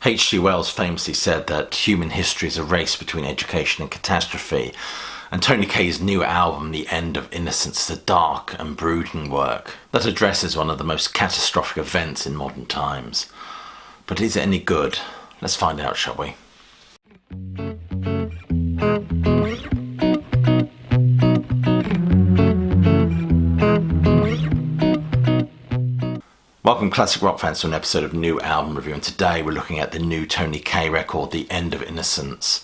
H.G. Wells famously said that human history is a race between education and catastrophe, and Tony Kaye's new album, The End of Innocence, is a dark and brooding work that addresses one of the most catastrophic events in modern times. But is it any good? Let's find out, shall we? Welcome classic rock fans to an episode of New Album Review, and today we're looking at the new Tony Kaye record, The End of Innocence.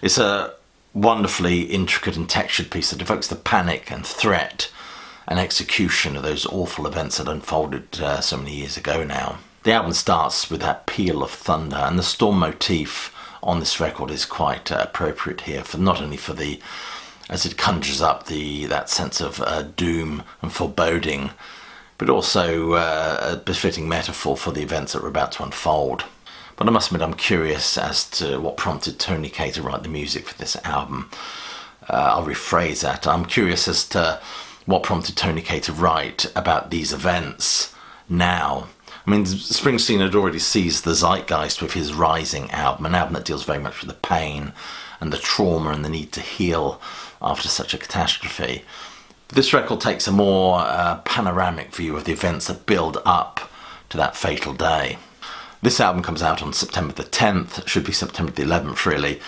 It's a wonderfully intricate and textured piece that evokes the panic and threat and execution of those awful events that unfolded so many years ago now. The album starts with that peal of thunder, and the storm motif on this record is quite appropriate here, for not only for the, as it conjures up that sense of doom and foreboding, but also a befitting metaphor for the events that were about to unfold. But I must admit, I'm curious as to what prompted Tony Kaye to write the music for this album. I'll rephrase that. I'm curious as to what prompted Tony Kaye to write about these events now. I mean, Springsteen had already seized the zeitgeist with his Rising album, an album that deals very much with the pain and the trauma and the need to heal after such a catastrophe. This record takes a more panoramic view of the events that build up to that fatal day. This album comes out on September the 10th, should be September the 11th really,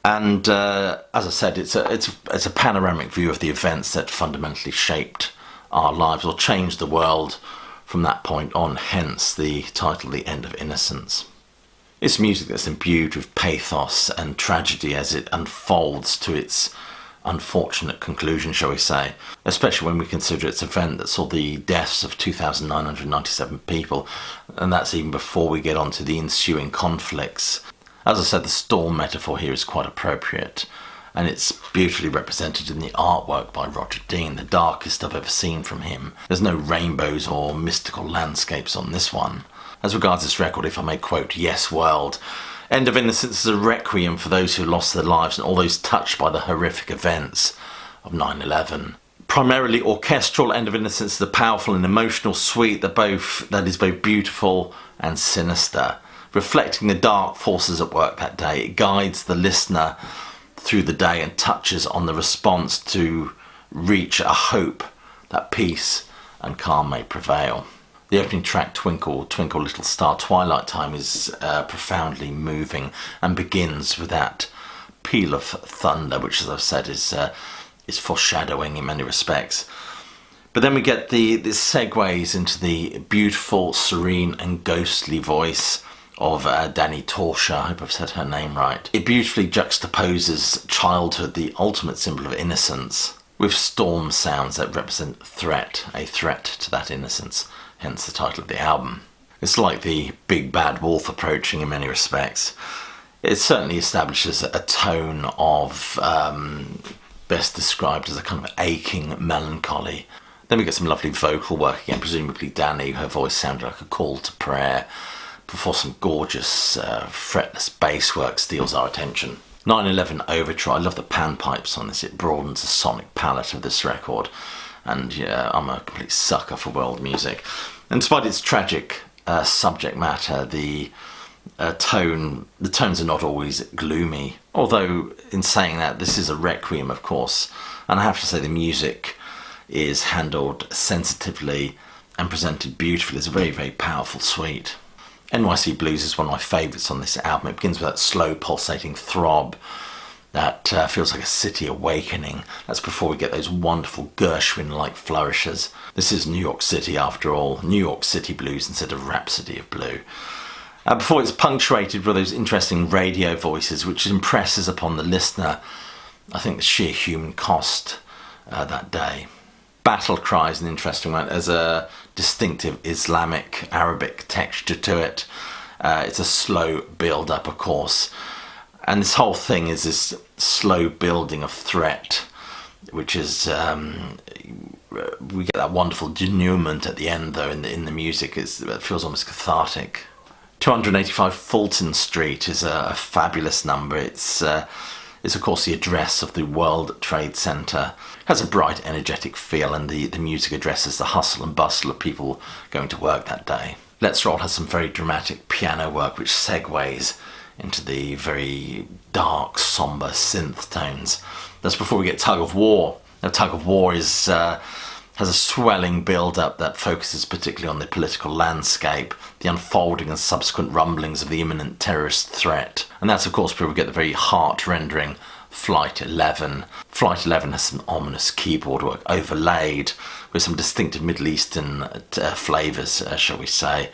and as I said, it's a panoramic view of the events that fundamentally shaped our lives or changed the world from that point on, hence the title, The End of Innocence. It's music that's imbued with pathos and tragedy as it unfolds to its unfortunate conclusion, shall we say, especially when we consider its event that saw the deaths of 2,997 people, and that's even before we get on to the ensuing conflicts. As I said, the storm metaphor here is quite appropriate, and it's beautifully represented in the artwork by Roger Dean, the darkest I've ever seen from him. There's no rainbows or mystical landscapes on this one. As regards this record, if I may quote Yes World, End of Innocence is a requiem for those who lost their lives and all those touched by the horrific events of 9/11. Primarily orchestral, End of Innocence is a powerful and emotional suite that is both beautiful and sinister. Reflecting the dark forces at work that day, it guides the listener through the day and touches on the response to reach a hope that peace and calm may prevail. The opening track, Twinkle, Twinkle Little Star, Twilight Time, is profoundly moving and begins with that peal of thunder, which, as I've said, is foreshadowing in many respects. But then we get this segues into the beautiful, serene and ghostly voice of Danny Torsha. I hope I've said her name right. It beautifully juxtaposes childhood, the ultimate symbol of innocence, with storm sounds that represent a threat to that innocence, hence the title of the album. It's like the big bad wolf approaching in many respects. It certainly establishes a tone of, best described as a kind of aching melancholy. Then we get some lovely vocal work again, presumably Danny, her voice sounded like a call to prayer, before some gorgeous fretless bass work steals our attention. 9/11 Overture, I love the panpipes on this, it broadens the sonic palette of this record, and yeah, I'm a complete sucker for world music. And despite its tragic subject matter, the tones are not always gloomy, although in saying that, this is a requiem, of course, and I have to say the music is handled sensitively and presented beautifully. It's a very, very powerful suite. NYC Blues is one of my favourites on this album. It begins with that slow pulsating throb that feels like a city awakening. That's before we get those wonderful Gershwin-like flourishes. This is New York City after all, New York City blues instead of Rhapsody of Blue. Before it's punctuated with those interesting radio voices, which impresses upon the listener, I think, the sheer human cost that day. Battle Cry is an interesting one. There's a distinctive Islamic Arabic texture to it. It's a slow build-up, of course. And this whole thing is this slow building of threat, which is, we get that wonderful denouement at the end, though, in the music. It feels almost cathartic. 285 Fulton Street is a fabulous number. It's of course the address of the World Trade Center. It has a bright, energetic feel, and the music addresses the hustle and bustle of people going to work that day. Let's Roll has some very dramatic piano work which segues into the very dark, sombre synth tones. That's before we get Tug of War. Now, Tug of War has a swelling build-up that focuses particularly on the political landscape, the unfolding and subsequent rumblings of the imminent terrorist threat. And that's, of course, where we get the very heart-rendering Flight 11. Flight 11 has some ominous keyboard work overlaid with some distinctive Middle Eastern flavours, shall we say,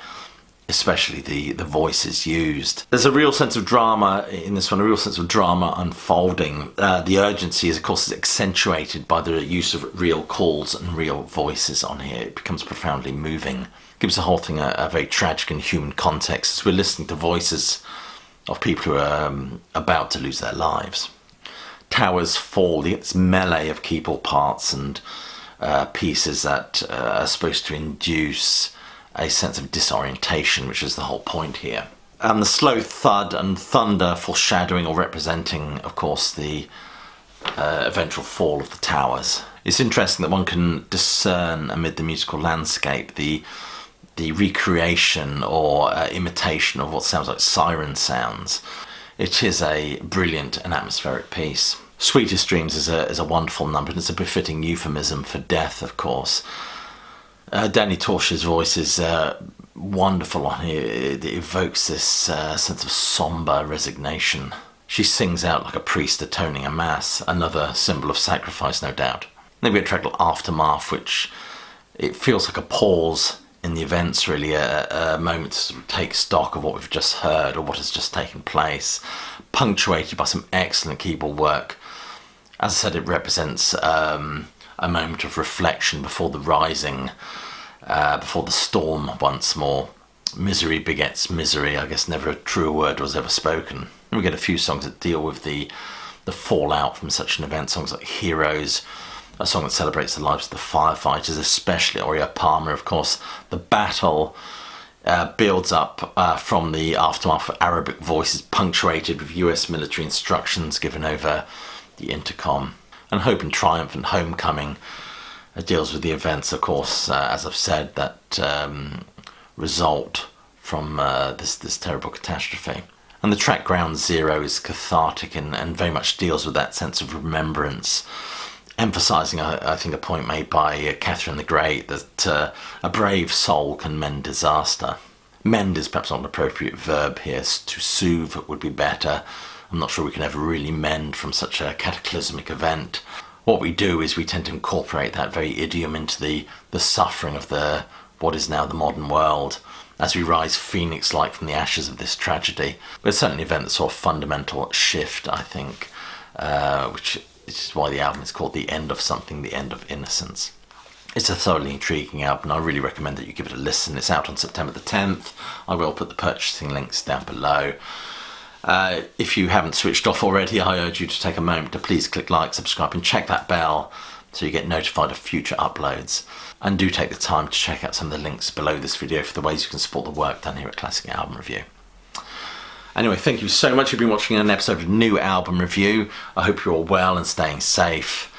especially the voices used. There's a real sense of drama in this one, a real sense of drama unfolding. The urgency is, of course, accentuated by the use of real calls and real voices on here. It becomes profoundly moving. It gives the whole thing a very tragic and human context as we're listening to voices of people who are about to lose their lives. Towers Fall, it's melee of keyboard parts and pieces that are supposed to induce a sense of disorientation, which is the whole point here. And the slow thud and thunder foreshadowing or representing, of course, the eventual fall of the towers. It's interesting that one can discern amid the musical landscape the recreation or imitation of what sounds like siren sounds. It is a brilliant and atmospheric piece. Sweetest Dreams is a wonderful number, and it's a befitting euphemism for death, of course. Danny Torsh's voice is wonderful on here. It evokes this sense of sombre resignation. She sings out like a priest atoning a mass, another symbol of sacrifice, no doubt. Then we get a track like Aftermath, which it feels like a pause in the events, really, a moment to sort of take stock of what we've just heard or what has just taken place, punctuated by some excellent keyboard work. As I said, it represents a moment of reflection before the rising, before the storm once more. Misery begets misery. I guess never a truer word was ever spoken. And we get a few songs that deal with the fallout from such an event, songs like Heroes, a song that celebrates the lives of the firefighters, especially Oria Palmer, of course. The battle builds up from the aftermath of Arabic voices, punctuated with US military instructions given over the intercom. And Hope and Triumph and Homecoming deals with the events, of course, as I've said, that result from this terrible catastrophe. And the track Ground Zero is cathartic and very much deals with that sense of remembrance, emphasising, I think, a point made by Catherine the Great, that a brave soul can mend disaster. Mend is perhaps not an appropriate verb here. To soothe would be better. I'm not sure we can ever really mend from such a cataclysmic event. What we do is we tend to incorporate that very idiom into the suffering of what is now the modern world, as we rise phoenix-like from the ashes of this tragedy. But it's certainly an event that saw a fundamental shift, I think, which is why the album is called The End of Something, The End of Innocence. It's a thoroughly intriguing album, and I really recommend that you give it a listen. It's out on September the 10th. I will put the purchasing links down below. If you haven't switched off already, I urge you to take a moment to please click like, subscribe and check that bell so you get notified of future uploads. And do take the time to check out some of the links below this video for the ways you can support the work done here at Classic Album Review. Anyway, thank you so much. You've been watching an episode of New Album Review. I hope you're all well and staying safe,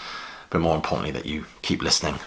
but more importantly that you keep listening.